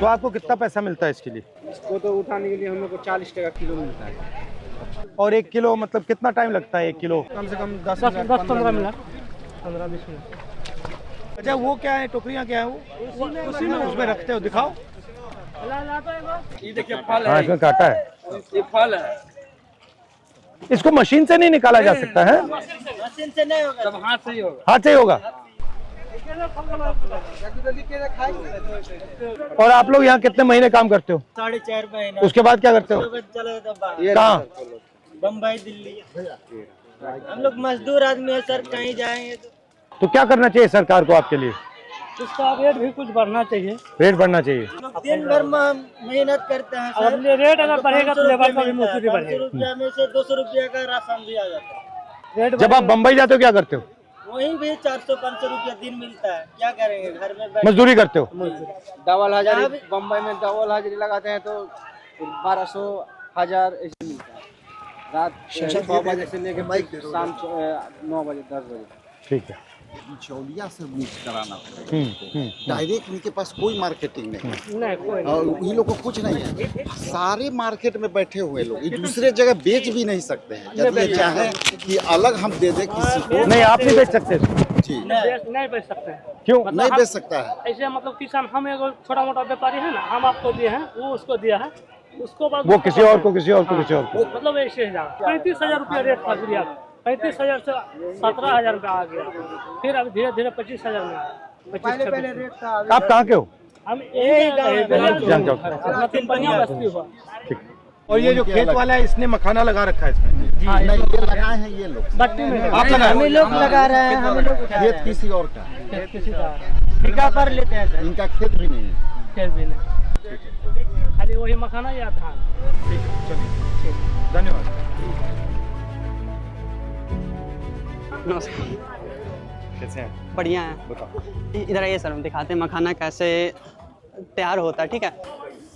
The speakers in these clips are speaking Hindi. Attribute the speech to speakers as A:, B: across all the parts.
A: तो आपको कितना पैसा मिलता है इसके लिए?
B: इसको तो उठाने के लिए हम लोग को 40 टका किलो मिलता है।
A: और 1 किलो मतलब कितना टाइम लगता है 1 किलो?
B: कम से कम 10-15 मिनट, 15-20 मिनट।
A: अच्छा वो क्या है, टोकरियाँ क्या है वो?
B: उसी में
A: उसमें रखते हो, दिखाओ।
B: ये देखिए फल
A: हाँ
B: है,
A: इसमें काटा है।
B: ये फल है।
A: इसको मशीन से नहीं निकाला जा सकता है?
B: मशीन से नहीं होगा, सब हाथ से ही होगा।
A: हाथ से ही होगा। और आप लोग यहाँ कितने महीने काम करते हो?
C: 4.5 महीने।
A: उसके बाद क्या करते हो? कहाँ?
C: बम्बई, दिल्ली। हम लोग मजदूर आदमी है सर, कहीं जाएंगे
A: तो क्या करना चाहिए सरकार को आपके लिए?
C: उसका रेट भी कुछ बढ़ना चाहिए।
A: रेट बढ़ना चाहिए।
C: दिन भर में मेहनत करते हैं सर।
D: रेट अगर बढ़ेगा तो लेबर का भी मजदूरी बढ़ेगा।
C: 500 रुपया में से 200 रुपया का राशन भी आ जाता है।
A: जब आप बम्बई जाते हो क्या करते हो?
C: वहीं भी 400-500 रुपया दिन मिलता है। क्या करेंगे, घर में
A: मजदूरी करते हो?
B: डबल हाजिरी, बम्बई में डबल हाजिरी लगाते हैं तो 1200-1000 ऐसे मिलता है। रात 6 बजे से लेकर शाम 9 बजे 10 बजे।
A: ठीक है।
E: बिचौलिया से मिक्स कराना पड़ेगा। डायरेक्ट इनके पास कोई मार्केटिंग नहीं, और ये लोग को कुछ नहीं है। सारे मार्केट में बैठे हुए लोग ये दूसरे जगह बेच भी नहीं सकते हैं। यदि ये चाहें कि अलग हम दे दें किसी को,
A: नहीं आप नहीं बेच सकते
E: जी
D: नहीं बेच सकते हैं।
A: क्यों?
E: नहीं बेच सकता है।
D: ऐसे मतलब किसान, हम एगो छोटा मोटा व्यापारी है ना, हम आपको दिए हैं, वो उसको दिया है, उसको बाद
A: वो किसी और को, किसी और को, किसी और को।
D: मतलब ऐसे ही 35,000 रुपया रेट था यूरिया का। 35,000 से 17,000 रुपया आ गया, फिर अब धीरे धीरे 25,000 में आया।
B: पहले रेट था।
A: आप कहाँ के हो?
D: हम यही बस्ती हुआ।
A: ठीक। और ये जो खेत वाला है इसने मखाना लगा रखा है इसमें?
E: नहीं, ये लगाए हैं ये लोग।
D: बट्टी में
A: आप लगाए?
C: हम लोग लगा रहे हैं, हम लोग
E: खेत किसी और का,
D: किसी का
C: ठेका पर लेते हैं सर।
E: इनका खेत भी नहीं है।
D: खेत भी नहीं, खाली वही मखाना या धान।
A: ठीक है, चलिए धन्यवाद। कैसे हैं?
F: बढ़िया है।
A: बताओ।
F: इधर आइए सर, हम दिखाते हैं मखाना कैसे तैयार होता है। ठीक है,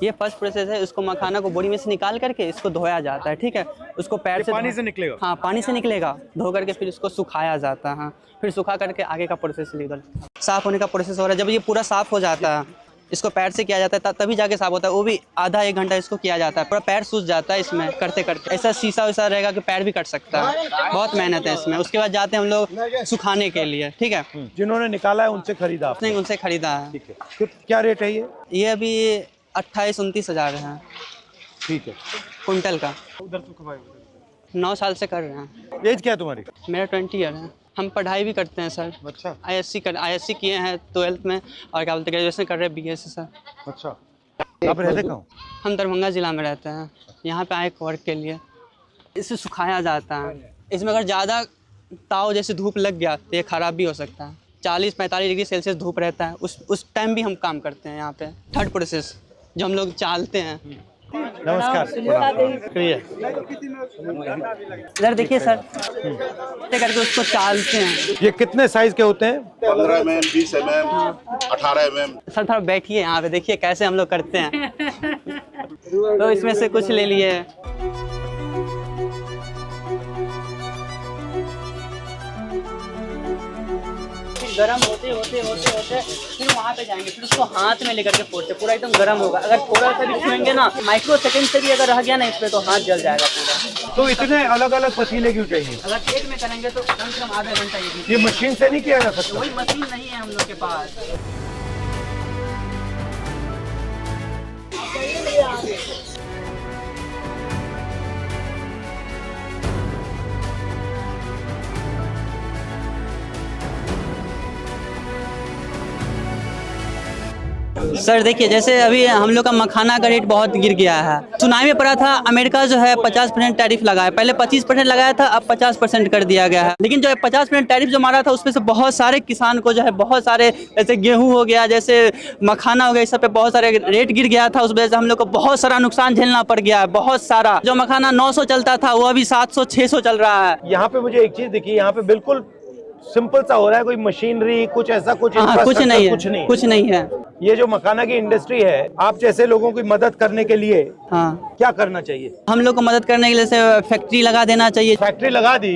F: ये फर्स्ट प्रोसेस है। इसको मखाना को बोरी में से निकाल करके इसको धोया जाता है। ठीक है, उसको पैर से
A: पानी से निकलेगा?
F: हाँ, पानी से निकलेगा। धो करके फिर इसको सुखाया जाता है। हाँ, फिर सुखा करके आगे का प्रोसेस इधर साफ़ होने का प्रोसेस हो रहा है। जब ये पूरा साफ़ हो जाता है, इसको पैर से किया जाता है तभी जाके साफ होता है। वो भी आधा 1 घंटा इसको किया जाता है। पूरा पैर सूज जाता है इसमें करते करते। ऐसा शीशा वैसा रहेगा कि पैर भी कट सकता है। बहुत मेहनत है इसमें। उसके बाद जाते हैं हम लोग सुखाने के लिए। ठीक है,
A: जिन्होंने निकाला है उनसे खरीदा आपने?
F: नहीं, उनसे खरीदा है।
A: ठीक है। तो क्या रेट है ये?
F: ये अभी 28-29 हज़ार है
A: ठीक है।
F: कुंटल का। 9 साल से कर रहे हैं।
A: एज क्या है तुम्हारी?
F: मेरा 20 ईयर है। हम पढ़ाई भी करते हैं सर।
A: अच्छा।
F: ISC किए हैं 12th में, और क्या बोलते हैं ग्रेजुएशन कर रहे हैं BSc सर।
A: अच्छा। आप रहते कहाँ?
F: हम दरभंगा ज़िला में रहते हैं। यहाँ पे आए वर्क के लिए। इसे सुखाया जाता है। इसमें अगर ज़्यादा ताव जैसे धूप लग गया तो ये ख़राब भी हो सकता है। 40-45 डिग्री सेल्सियस धूप रहता है, उस टाइम भी हम काम करते हैं यहाँ पे। थर्ड प्रोसेस जो हम लोग चालते हैं।
A: नमस्कार।
F: इधर देखिए सर, ऐसे करके उसको चालते हैं।
A: ये कितने साइज के होते हैं?
G: 15 mm, 20 mm, 18 mm।
F: सर थोड़ा बैठिए यहाँ पे, देखिए कैसे हम लोग करते हैं। तो इसमें से कुछ ले लिए। गरम होते होते होते होते फिर वहाँ पे जाएंगे, फिर उसको हाथ में लेकर के फोड़ते। पूरा एकदम गरम होगा। अगर थोड़ा सा भी छुएंगे ना, माइक्रो सेकंड से भी अगर रह गया ना इस पे, तो हाथ जल जाएगा पूरा।
A: तो इतने अलग अलग पतीले क्यों चाहिए?
F: अगर एक में करेंगे तो कम से कम आधा घंटा।
A: ये मशीन से नहीं किया जा सकता?
F: वही मशीन नहीं है हम लोग के पास। सर देखिए, जैसे अभी हम लोग का मखाना का रेट बहुत गिर गया है। सुनाई में पड़ा था अमेरिका जो है 50% टैरिफ लगाया। पहले 25% लगाया था, अब 50% कर दिया गया है। लेकिन जो है 50% टैरिफ जो मारा था उसमें से बहुत सारे किसान को जो है बहुत सारे, जैसे गेहूं हो गया, जैसे मखाना हो गया, इस सब पे बहुत सारे रेट गिर गया था। उस वजह से हम लोग को बहुत सारा नुकसान झेलना पड़ गया है, बहुत सारा। जो मखाना 900 चलता था वो अभी 700-600 चल रहा है।
A: यहाँ पे मुझे एक चीज दिखी, यहाँ पे बिल्कुल सिंपल सा हो रहा है। कोई मशीनरी कुछ ऐसा कुछ
F: हाँ, कुछ नहीं है, कुछ नहीं है।
A: ये जो मखाना की इंडस्ट्री है, आप जैसे लोगों की मदद करने के लिए
F: हाँ,
A: क्या करना चाहिए?
F: हम लोग को मदद करने के लिए फैक्ट्री लगा देना चाहिए।
A: फैक्ट्री लगा दी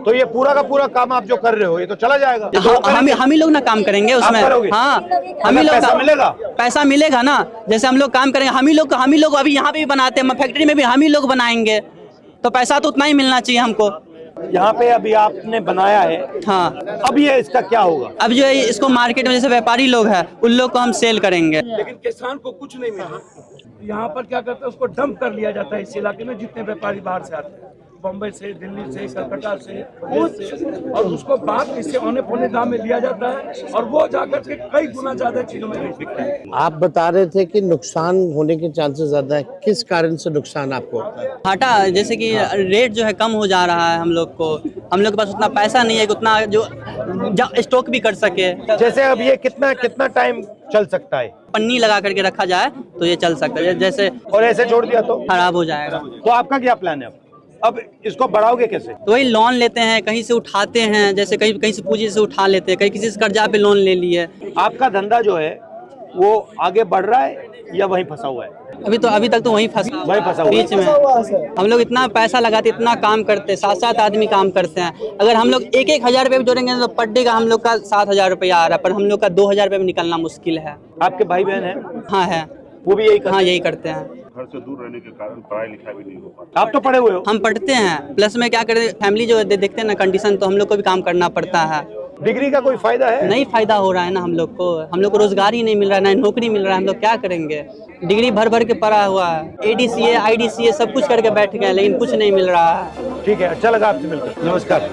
A: तो ये पूरा का पूरा काम आप जो कर रहे हो ये तो चला जाएगा।
F: हम ही लोग ना काम करेंगे उसमें।
A: करोगे?
F: हाँ, हम ही लोग
A: पैसा मिलेगा?
F: पैसा मिलेगा ना। जैसे हम लोग काम करेंगे, हम ही लोग अभी यहाँ पे भी बनाते हैं, फैक्ट्री में भी हम ही लोग बनाएंगे, तो पैसा तो उतना ही मिलना चाहिए हमको।
A: यहाँ पे अभी आपने बनाया है,
F: हाँ,
A: अब ये इसका क्या होगा?
F: अब जो है इसको मार्केट में जैसे व्यापारी लोग हैं उन लोग को हम सेल करेंगे।
H: लेकिन किसान को कुछ नहीं मिला। यहाँ पर क्या करते हैं, उसको डंप कर लिया जाता है इस इलाके में, जितने व्यापारी बाहर से आते हैं, बम्बई से, दिल्ली से, कलकत्ता से, और उसको बाद इससे औने पौने दाम में लिया जाता है और वो जाकर के कई गुना ज्यादा चीजों में बिकता है।
I: आप बता रहे थे कि नुकसान होने के चांसेस ज्यादा है, किस कारण से नुकसान आपको होता है?
F: घाटा, जैसे कि रेट जो है कम हो जा रहा है, हम लोग के पास उतना पैसा नहीं है कि उतना जो स्टॉक भी कर सके।
A: जैसे अब ये कितना टाइम चल सकता है?
F: पन्नी लगा करके रखा जाए तो ये चल सकता है, जैसे
A: और ऐसे छोड़ दिया तो
F: खराब हो जाएगा।
A: तो आपका क्या प्लान है अब इसको बढ़ाओगे कैसे?
F: तो वही लोन लेते हैं, कहीं से उठाते हैं, जैसे कहीं से पूंजी से उठा लेते हैं, कहीं किसी से कर्जा पे लोन ले लिए।
A: आपका धंधा जो है वो आगे बढ़ रहा है या वहीं फंसा हुआ है?
F: अभी तक तो वहीं फंसा
A: हुआ
F: बीच में। हम लोग इतना पैसा लगाते, इतना काम करते, 7 आदमी काम करते हैं। अगर हम लोग 1,000 रुपये भी जोड़ेंगे तो पर डे का हम लोग का 7,000 रुपया आ रहा है, पर हम लोग का 2,000 रुपये में निकलना मुश्किल है।
A: आपके भाई बहन है?
F: हाँ है,
A: वो भी यही
F: करते हैं।
G: घर से दूर रहने के कारण पढ़ाई लिखाई भी नहीं हो पाता।
A: आप तो पढ़े हुए हो?
F: हम पढ़ते हैं, प्लस में क्या करें, फैमिली जो देखते हैं ना कंडीशन, तो हम लोग को भी काम करना पड़ता है।
A: डिग्री का कोई फायदा है?
F: नहीं फायदा हो रहा है ना हम लोग को रोजगार ही नहीं मिल रहा है, ना नौकरी मिल रहा है, हम लोग क्या करेंगे? डिग्री भर के पढ़ा हुआ है, ADCA IDCA सब कुछ करके बैठ गए, लेकिन कुछ नहीं मिल रहा है।
A: ठीक है, अच्छा लगा आपसे मिलकर। नमस्कार।